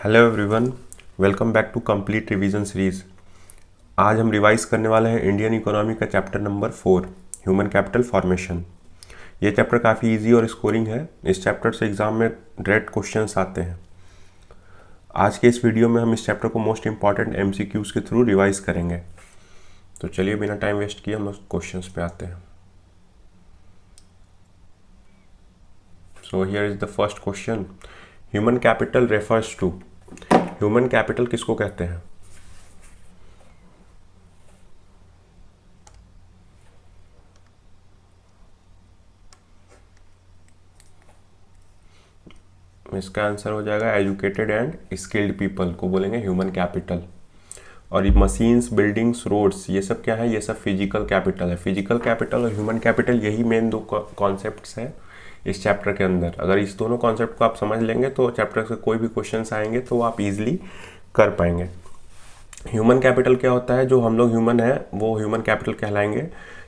Hello everyone, welcome back to complete revision series. आज हम रिवाइज करने वाले हैं इंडियन इकोनॉमी का chapter number 4 human capital formation. ये चैप्टर काफ़ी इजी और स्कोरिंग है। इस चैप्टर से एग्जाम में डायरेक्ट क्वेश्चंस आते हैं। आज के इस वीडियो में हम इस चैप्टर को मोस्ट इंपॉर्टेंट MCQs के थ्रू रिवाइज करेंगे। तो चलिए बिना टाइम वेस्ट किए हम क्वेश्चंस पे आते हैं। So here is the first question. Human capital refers to. Human capital किसको कहते हैं? इसका आंसर हो जाएगा एजुकेटेड एंड स्किल्ड पीपल को बोलेंगे ह्यूमन कैपिटल। और ये मशीन्स, बिल्डिंग्स, रोड्स, ये सब क्या है? ये सब फिजिकल कैपिटल है। फिजिकल कैपिटल और ह्यूमन कैपिटल यही मेन दो कॉन्सेप्ट्स हैं इस चैप्टर के अंदर। अगर इस दोनों कॉन्सेप्ट को आप समझ लेंगे तो चैप्टर से कोई भी क्वेश्चंस आएंगे तो वो आप इजीली कर पाएंगे। ह्यूमन कैपिटल क्या होता है? जो हम लोग ह्यूमन है वो ह्यूमन कैपिटल कहलाएंगे,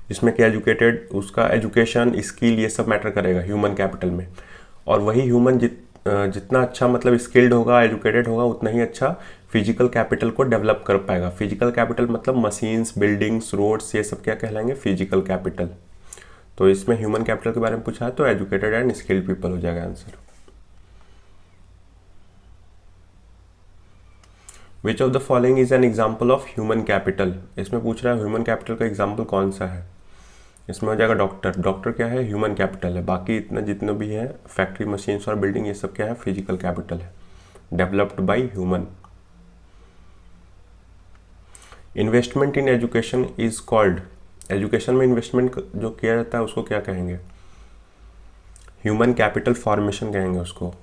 जिसमें कि एजुकेटेड, उसका एजुकेशन, स्किल, ये सब मैटर करेगा ह्यूमन कैपिटल में। और वही ह्यूमन जितना अच्छा मतलब स्किल्ड होगा, एजुकेटेड होगा, उतना ही अच्छा फिजिकल कैपिटल को डेवलप कर पाएगा। फिजिकल कैपिटल मतलब मशीन्स, बिल्डिंग्स, रोड्स, ये सब क्या कहलाएंगे? Physical capital. तो इसमें ह्यूमन कैपिटल के बारे में पूछा है तो एजुकेटेड एंड स्किल्ड पीपल हो जाएगा answer. Which of the following is an example of human capital? इसमें पूछ रहा है ह्यूमन कैपिटल का एग्जाम्पल कौन सा है। इसमें हो जाएगा डॉक्टर। डॉक्टर क्या है? ह्यूमन कैपिटल है। बाकी इतना जितने भी है फैक्ट्री, मशीन्स और बिल्डिंग, ये सब क्या है? फिजिकल कैपिटल है, developed by human. Investment in education is called. Education में इन्वेस्टमेंट जो किया जाता है उसको क्या कहेंगे? ह्यूमन कैपिटल फॉर्मेशन कहेंगे उसको।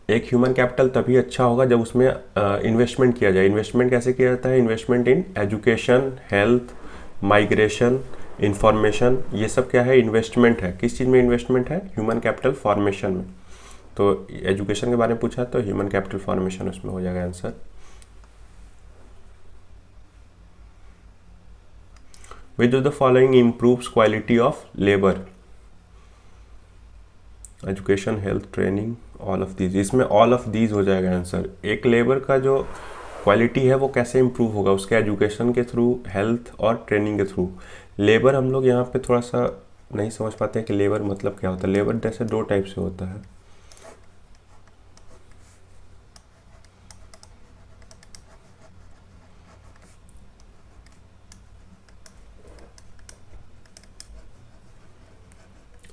एक ह्यूमन कैपिटल तभी अच्छा होगा जब उसमें इन्वेस्टमेंट किया जाए। इन्वेस्टमेंट कैसे किया जाता है? Investment in education, health, migration, information, ये सब क्या है? इन्वेस्टमेंट है। किस चीज़ में इन्वेस्टमेंट है? ह्यूमन कैपिटल फॉर्मेशन में। तो एजुकेशन के बारे में पूछा तो ह्यूमन कैपिटल फॉर्मेशन उसमें हो जाएगा answer. Which of the following improves quality of labour? Education, health, training, all of these. इसमें ऑल ऑफ दीज हो जाएगा आंसर। एक लेबर का जो क्वालिटी है वो कैसे इंप्रूव होगा? उसके एजुकेशन के थ्रू, हेल्थ और ट्रेनिंग के थ्रू। लेबर हम लोग यहाँ पे थोड़ा सा नहीं समझ पाते हैं कि लेबर मतलब क्या होता है। लेबर जैसे दो टाइप से होता है।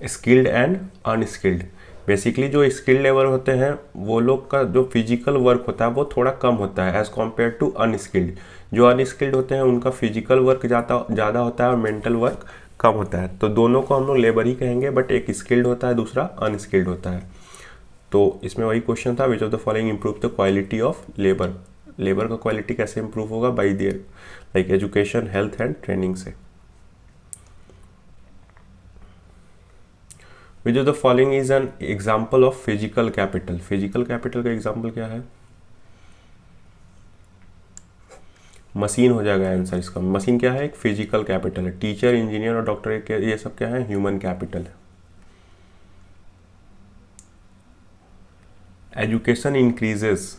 Skilled and unskilled. बेसिकली जो स्किल्ड लेबर होते हैं वो लोग का जो फिजिकल वर्क होता है वो थोड़ा कम होता है एज़ कम्पेयर टू अनस्किल्ड। जो अनस्किल्ड होते हैं उनका फिजिकल वर्क ज़्यादा होता है और मेंटल वर्क कम होता है। तो दोनों को हम लोग लेबर ही कहेंगे, बट एक स्किल्ड होता है, दूसरा अनस्किल्ड होता है। तो इसमें वही क्वेश्चन था, which of the following improve the quality of labour. Labour का क्वालिटी कैसे इंप्रूव होगा? By their like education, health and training से। Which of the following is an example of physical capital? Physical capital का example क्या है? Machine हो जाएगा answer इसका। मशीन क्या है? एक फिजिकल कैपिटल है। टीचर, इंजीनियर और डॉक्टर ये सब क्या है? ह्यूमन कैपिटल है। Education increases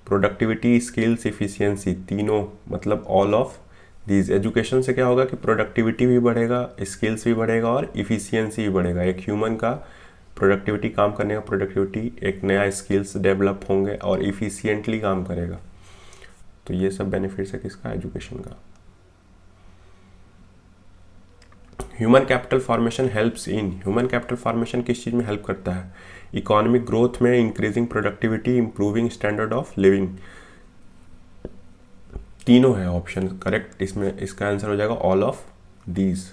productivity, skills, efficiency, तीनों मतलब ऑल ऑफ दीज। एजुकेशन से क्या होगा कि प्रोडक्टिविटी भी बढ़ेगा, स्किल्स भी बढ़ेगा और इफिशियंसी भी बढ़ेगा। एक ह्यूमन का प्रोडक्टिविटी, काम करने का प्रोडक्टिविटी, एक नया स्किल्स डेवलप होंगे और इफिशियंटली काम करेगा। तो ये सब बेनिफिट्स है किसका? एजुकेशन का। Human capital formation helps in. Human capital formation किस चीज़ में हेल्प करता है? इकोनॉमिक ग्रोथ में, increasing productivity, improving standard of living. तीनों है ऑप्शन करेक्ट। इसमें इसका आंसर हो जाएगा all of these.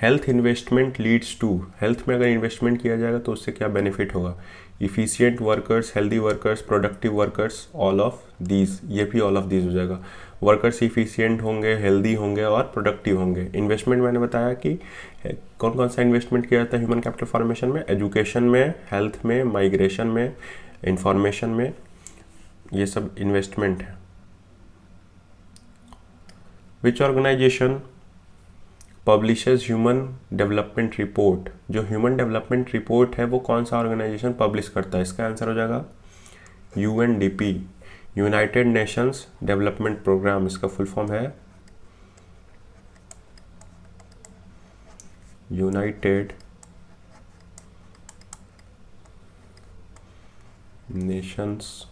Health investment leads to. Health में अगर इन्वेस्टमेंट किया जाएगा तो उससे क्या बेनिफिट होगा? Efficient workers, healthy workers, productive workers, all of these. ये भी ऑल ऑफ दीज हो जाएगा। वर्कर्स इफिशियंट होंगे, हेल्दी होंगे और प्रोडक्टिव होंगे। इन्वेस्टमेंट मैंने बताया कि कौन कौन सा इन्वेस्टमेंट किया जाता है ह्यूमन कैपिटल फॉर्मेशन में? एजुकेशन में, हेल्थ में, माइग्रेशन में, इंफॉर्मेशन में, ये सब इन्वेस्टमेंट है। Which organisation publishes human development report, जो ह्यूमन डेवलपमेंट रिपोर्ट है वो कौन सा ऑर्गेनाइजेशन पब्लिश करता है? इसका आंसर हो जाएगा UNDP, United Nations Development Programme, इसका फुल फॉर्म है यूनाइटेड नेशंस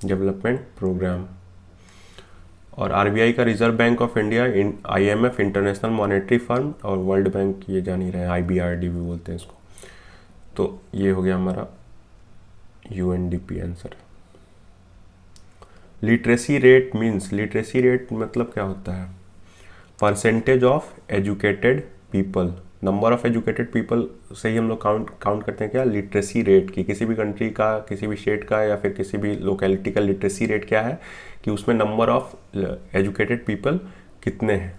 डेवलपमेंट प्रोग्राम। और आरबीआई का Reserve Bank of India, IMF International Monetary Fund, और वर्ल्ड बैंक ये जान ही रहे हैं, आईबीआरडी भी बोलते हैं इसको। तो ये हो गया हमारा UNDP answer. Literacy rate means, literacy rate मतलब क्या होता है? Percentage of educated people, number of educated people से ही हम लोग काउंट करते हैं क्या? लिटरेसी रेट की। किसी भी कंट्री का, किसी भी स्टेट का या फिर किसी भी लोकेलिटी का लिटरेसी रेट क्या है कि उसमें नंबर ऑफ एजुकेटेड पीपल कितने हैं।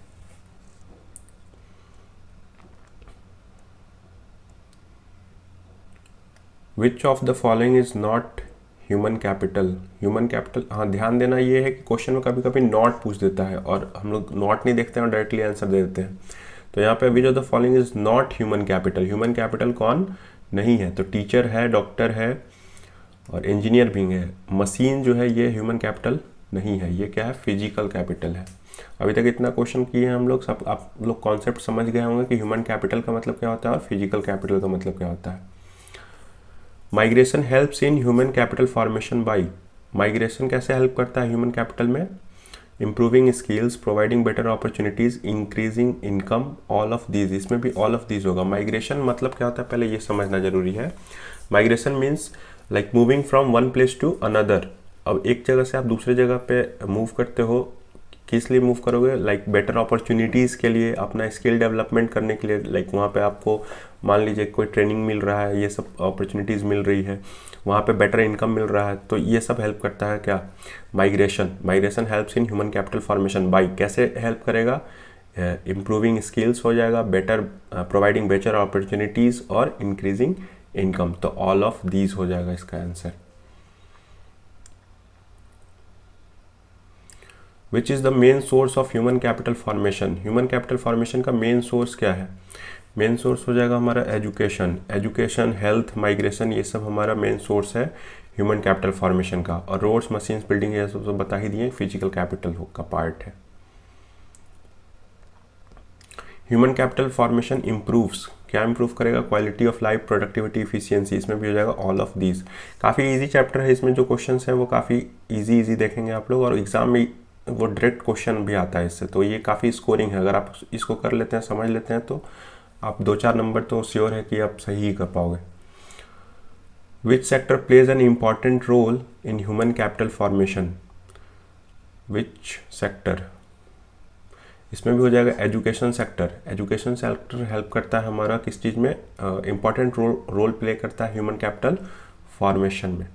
विच of the following is not human capital? Human capital, हाँ ध्यान देना ये है कि क्वेश्चन में कभी कभी नॉट पूछ देता है और हम लोग नॉट नहीं देखते हैं और डायरेक्टली आंसर दे देते हैं। तो यहाँ पे विच of the following is not human capital, human capital कौन नहीं है? तो टीचर है, डॉक्टर है और इंजीनियर भी है। मशीन जो है ये ह्यूमन कैपिटल नहीं है, ये क्या है? फिजिकल कैपिटल है। अभी तक इतना क्वेश्चन किए हैं हम लोग, सब आप लोग कॉन्सेप्ट समझ गए होंगे कि ह्यूमन कैपिटल का मतलब क्या होता है और फिजिकल कैपिटल का मतलब क्या होता है। Migration helps in human capital formation by, migration कैसे हेल्प करता है ह्यूमन कैपिटल में? Improving skills, providing better opportunities, increasing income, all of these. इसमें भी ऑल ऑफ दीज होगा। माइग्रेशन मतलब क्या होता है पहले ये समझना जरूरी है। Migration means like moving from one place to another. अब एक जगह से आप दूसरे जगह पे मूव करते हो, किस लिए मूव करोगे? लाइक बेटर अपॉर्चुनिटीज़ के लिए, अपना स्किल डेवलपमेंट करने के लिए। लाइक वहाँ पे आपको मान लीजिए कोई ट्रेनिंग मिल रहा है, ये सब अपॉर्चुनिटीज़ मिल रही है, वहाँ पे बेटर इनकम मिल रहा है, तो ये सब हेल्प करता है क्या? Migration. Migration helps in human capital formation by, कैसे हेल्प करेगा? इम्प्रूविंग स्किल्स हो जाएगा, बेटर प्रोवाइडिंग बेटर अपॉर्चुनिटीज़ और इंक्रीजिंग इनकम। तो ऑल ऑफ दीज हो जाएगा इसका answer. Which is the main source of human capital formation? Human capital formation का मेन सोर्स क्या है? मेन सोर्स हो जाएगा हमारा एजुकेशन। एजुकेशन, हेल्थ, माइग्रेशन, ये सब हमारा मेन सोर्स है ह्यूमन कैपिटल फॉर्मेशन का। और रोड्स, मशीन्स, बिल्डिंग, ये सब तो बता ही दिए, फिजिकल कैपिटल का पार्ट है। ह्यूमन कैपिटल फॉर्मेशन इम्प्रूव्स, क्या इंप्रूव करेगा? Quality of life, productivity, efficiency. इसमें भी हो जाएगा ऑल ऑफ दीज। काफ़ी इजी चैप्टर है, इसमें जो क्वेश्चंस हैं वो काफ़ी इजी देखेंगे आप लोग, और एग्जाम में वो डायरेक्ट क्वेश्चन भी आता है इससे। तो ये काफ़ी स्कोरिंग है, अगर आप इसको कर लेते हैं, समझ लेते हैं, तो आप 2-4 नंबर तो श्योर है कि आप सही ही कर पाओगे। Which sector plays an important role in human capital formation? Which sector, इसमें भी हो जाएगा education sector. Education sector help करता है हमारा किस चीज़ में? इम्पॉर्टेंट रोल प्ले करता है ह्यूमन कैपिटल फॉर्मेशन में।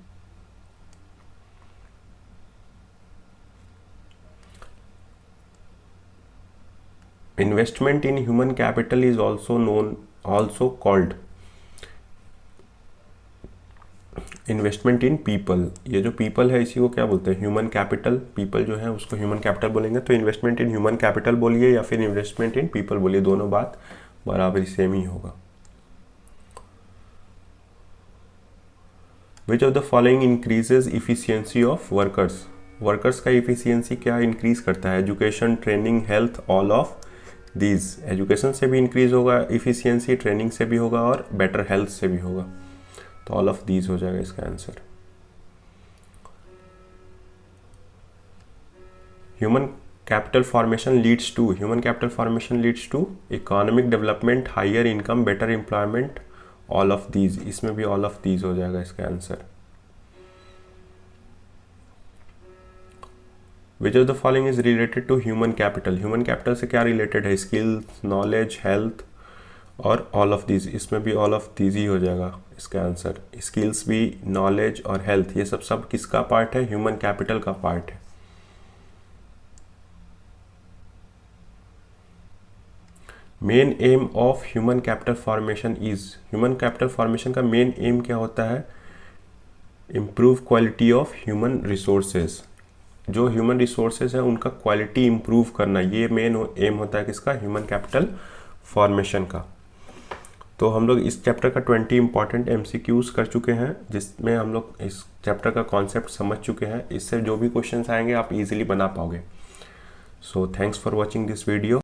Investment in human capital is also called investment in people. ये जो पीपल है इसी को क्या बोलते हैं? Human capital. पीपल जो है उसको ह्यूमन कैपिटल बोलेंगे। तो इन्वेस्टमेंट इन ह्यूमन कैपिटल बोलिए या फिर इन्वेस्टमेंट इन पीपल बोलिए, दोनों बात बराबर सेम ही होगा। विच of the following increases efficiency of workers? Workers का इफिशियंसी क्या इंक्रीज करता है? Education, training, health, all of these. Education से भी इंक्रीज होगा इफिशियंसी, ट्रेनिंग से भी होगा और बेटर हेल्थ से भी होगा। तो ऑल ऑफ दीज हो जाएगा इसका answer. Human capital formation leads to, human capital formation leads to economic development, higher income, better employment, all of these. इसमें भी ऑल ऑफ दीज हो जाएगा इसका answer. Which of the following is related to human capital? Human capital से क्या related है? Skills, knowledge, health और all of these, इसमें भी ऑल ऑफ दीज ही हो जाएगा इसका आंसर। स्किल्स भी, नॉलेज और हेल्थ, ये सब किसका पार्ट है? ह्यूमन कैपिटल का पार्ट है। Main M of human capital formation is, human capital formation का मेन एम क्या होता है? Improve quality of human resources, जो ह्यूमन रिसोर्सेज है उनका क्वालिटी इम्प्रूव करना, ये मेन एम होता है किसका? ह्यूमन कैपिटल फॉर्मेशन का। तो हम लोग इस चैप्टर का 20 इंपॉर्टेंट MCQs कर चुके हैं, जिसमें हम लोग इस चैप्टर का कॉन्सेप्ट समझ चुके हैं। इससे जो भी क्वेश्चंस आएंगे आप इजीली बना पाओगे। So thanks for watching this video.